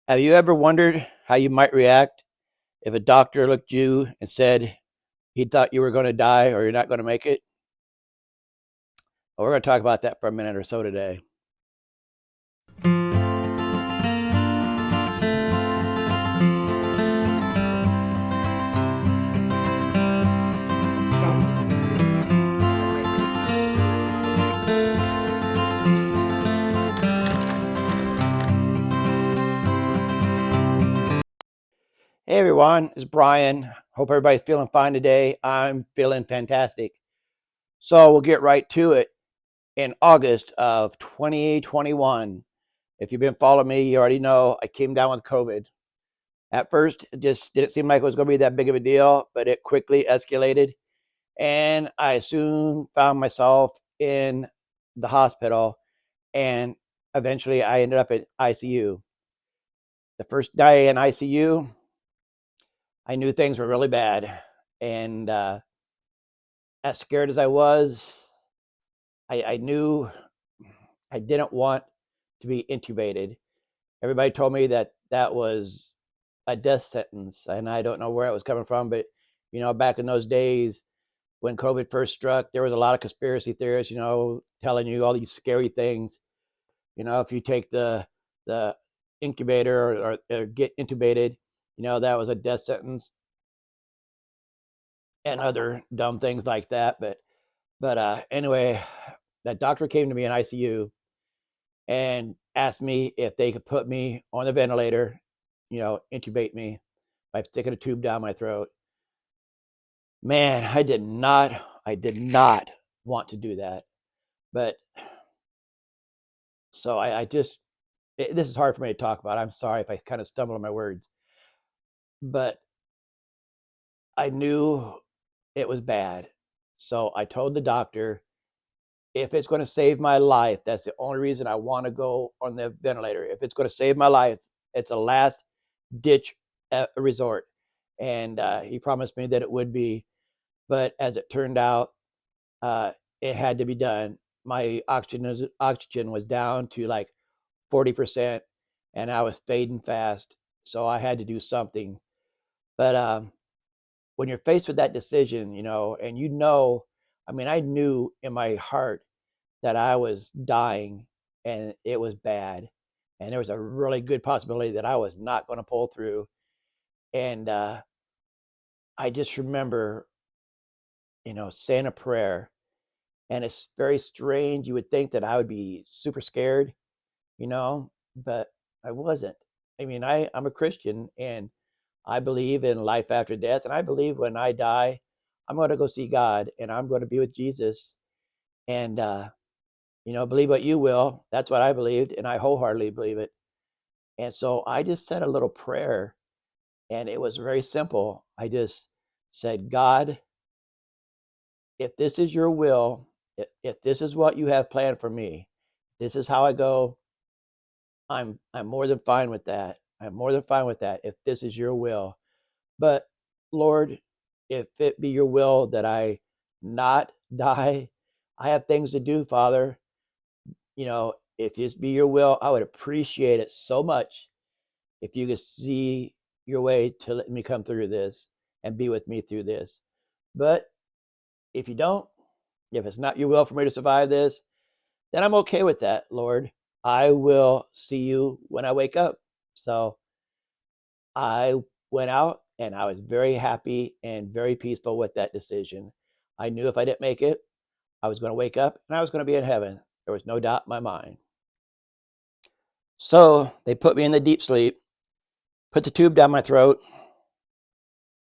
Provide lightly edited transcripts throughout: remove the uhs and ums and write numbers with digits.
Have you ever wondered how you might react if a doctor looked at you and said he thought you were going to die or you're not going to make it? Well, we're going to talk about that for a minute or so today. Hey everyone, it's Brian. Hope everybody's feeling fine today. I'm feeling fantastic. So we'll get right to it. In August of 2021, if you've been following me, you already know I came down with COVID. At first, it just didn't seem like it was going to be that big of a deal, but it quickly escalated. And I soon found myself in the hospital, and eventually I ended up in ICU. The first day in ICU, I knew things were really bad. And as scared as I was, I knew I didn't want to be intubated. Everybody told me that that was a death sentence, and I don't know where it was coming from, but back in those days when COVID first struck, there was a lot of conspiracy theorists, telling you all these scary things. If you take the incubator or get intubated, that was a death sentence and other dumb things like that. But anyway, that doctor came to me in ICU and asked me if they could put me on the ventilator, intubate me by sticking a tube down my throat. Man, I did not want to do that. But so I just, this is hard for me to talk about. I'm sorry if I kind of stumble on my words, but I knew it was bad. So I told the doctor, if it's going to save my life, that's the only reason I want to go on the ventilator. If it's going to save my life, it's a last ditch resort. And he promised me that it would be. But as it turned out, uh, it had to be done. My oxygen was down to like 40%, and I was fading fast. So I had to do something. But when you're faced with that decision, and I mean, I knew in my heart that I was dying and it was bad. And there was a really good possibility that I was not going to pull through. And I just remember, saying a prayer. And it's very strange. You would think that I would be super scared, but I wasn't. I mean, I'm a Christian and I believe in life after death. And I believe when I die, I'm going to go see God and I'm going to be with Jesus. And, believe what you will. That's what I believed. And I wholeheartedly believe it. And so I just said a little prayer and it was very simple. I just said, God, if this is your will, if this is what you have planned for me, this is how I go, I'm more than fine with that. I'm more than fine with that if this is your will. But Lord, if it be your will that I not die, I have things to do, Father. If this be your will, I would appreciate it so much if you could see your way to let me come through this and be with me through this. But if you don't, if it's not your will for me to survive this, then I'm okay with that, Lord. I will see you when I wake up. So I went out and I was very happy and very peaceful with that decision. I knew if I didn't make it, I was going to wake up and I was going to be in heaven. There was no doubt in my mind. So they put me in the deep sleep, put the tube down my throat,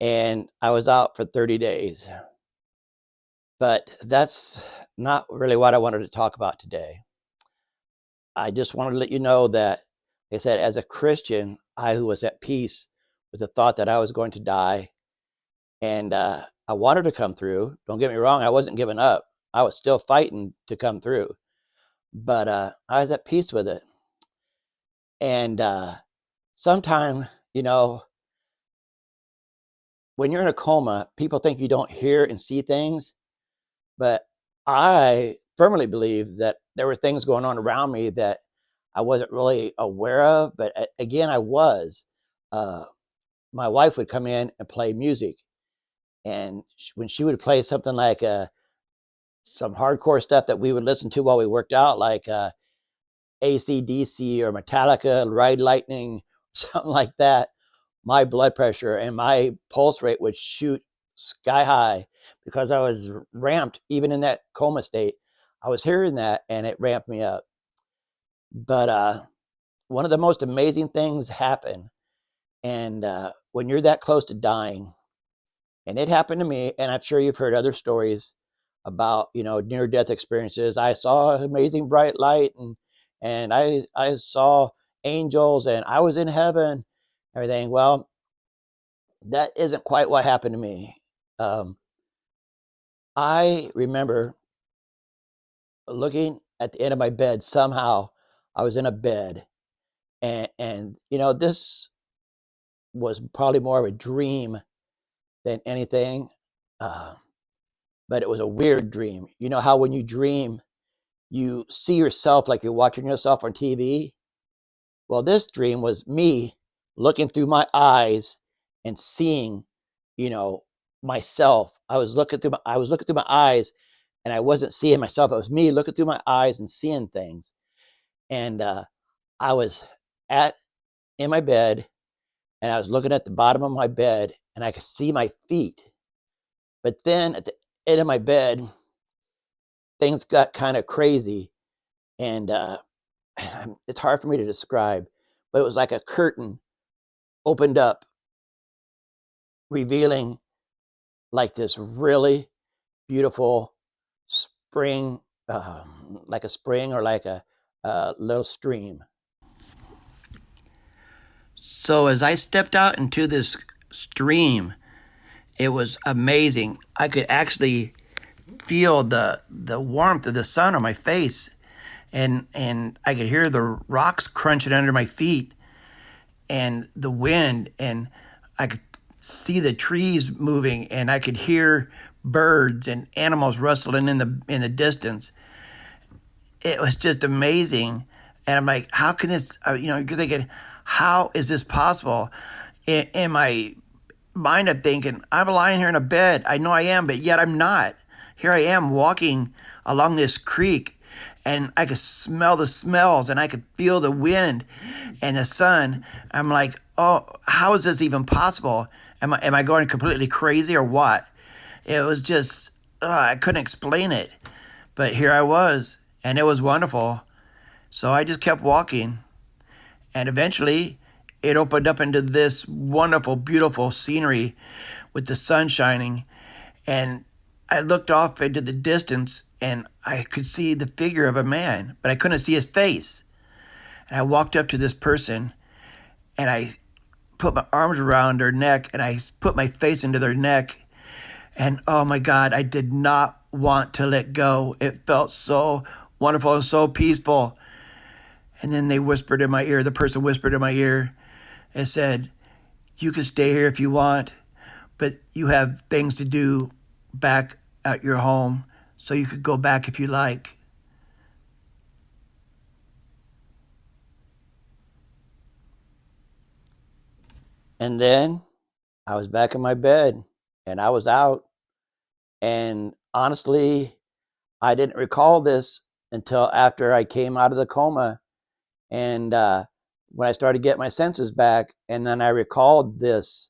and I was out for 30 days. But that's not really what I wanted to talk about today. I just wanted to let you know that they said, as a Christian, I was at peace with the thought that I was going to die. And I wanted to come through. Don't get me wrong, I wasn't giving up. I was still fighting to come through. But I was at peace with it. And sometime, when you're in a coma, people think you don't hear and see things. But I firmly believe that there were things going on around me that I wasn't really aware of, but again, I was. Uh, my wife would come in and play music, and when she would play something like some hardcore stuff that we would listen to while we worked out, like AC/DC or Metallica, Ride Lightning, something like that, my blood pressure and my pulse rate would shoot sky high because I was ramped even in that coma state. I was hearing that and it ramped me up. But one of the most amazing things happened. And when you're that close to dying, and it happened to me, and I'm sure you've heard other stories about, near death experiences. I saw an amazing bright light, and I saw angels, and I was in heaven, everything. Well, that isn't quite what happened to me. Um, I remember looking at the end of my bed. Somehow, I was in a bed, and this was probably more of a dream than anything. Uh, but it was a weird dream. You know how when you dream, you see yourself like you're watching yourself on TV? Well, this dream was me looking through my eyes and seeing, you know, myself. I was looking through my eyes and I wasn't seeing myself. It was me looking through my eyes and seeing things. And I was at in my bed and I was looking at the bottom of my bed and I could see my feet. But then at the end of my bed, things got kind of crazy and it's hard for me to describe, but it was like a curtain opened up, revealing like this really beautiful spring, like a spring or like a little stream. So as I stepped out into this stream, it was amazing. I could actually feel the warmth of the sun on my face, and I could hear the rocks crunching under my feet, and the wind, and I could see the trees moving, and I could hear birds and animals rustling in the distance. It was just amazing, and I'm like, how can this? You're thinking, how is this possible? In my mind, I'm thinking, I'm lying here in a bed. I know I am, but yet I'm not. Here I am walking along this creek, and I could smell the smells, and I could feel the wind and the sun. I'm like, oh, how is this even possible? Am I going completely crazy or what? It was just, I couldn't explain it. But here I was, and it was wonderful. So I just kept walking, and eventually it opened up into this wonderful, beautiful scenery with the sun shining. And I looked off into the distance and I could see the figure of a man, but I couldn't see his face. And I walked up to this person and I put my arms around their neck and I put my face into their neck. And oh my God, I did not want to let go. It felt so wonderful and so peaceful. And then they whispered in my ear, the person whispered in my ear and said, you can stay here if you want, but you have things to do back at your home, so you could go back if you like. And then I was back in my bed and I was out. And honestly, I didn't recall this until after I came out of the coma. And when I started to get my senses back, and then I recalled this,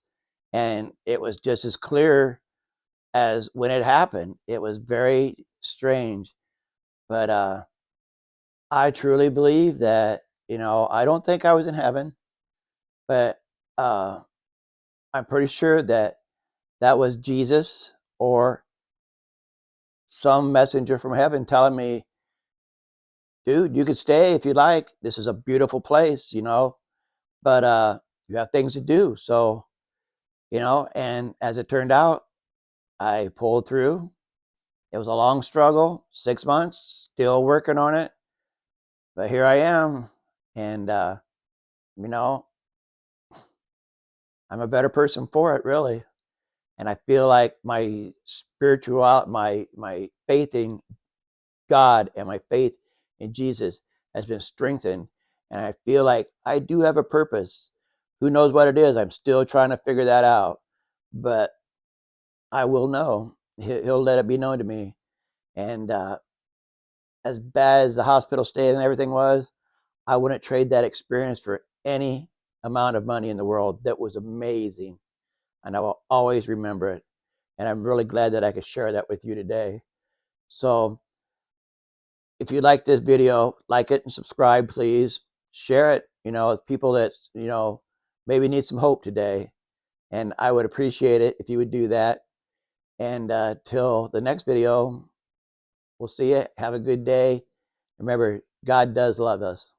and it was just as clear as when it happened. It was very strange. But I truly believe that, I don't think I was in heaven, but uh, I'm pretty sure that that was Jesus or some messenger from heaven telling me, dude, you could stay if you like. This is a beautiful place, but you have things to do. So, and as it turned out, I pulled through. It was a long struggle, 6 months, still working on it. But here I am. And, you know, I'm a better person for it, really. And I feel like my spiritual, my faith in God and my faith in Jesus has been strengthened. And I feel like I do have a purpose. Who knows what it is? I'm still trying to figure that out. But I will know. He'll let it be known to me. And as bad as the hospital stay and everything was, I wouldn't trade that experience for any amount of money in the world. That was amazing. And I will always remember it. And I'm really glad that I could share that with you today. So if you like this video, like it and subscribe, please. Share it, with people that, maybe need some hope today. And I would appreciate it if you would do that. And till the next video, we'll see you. Have a good day. Remember, God does love us.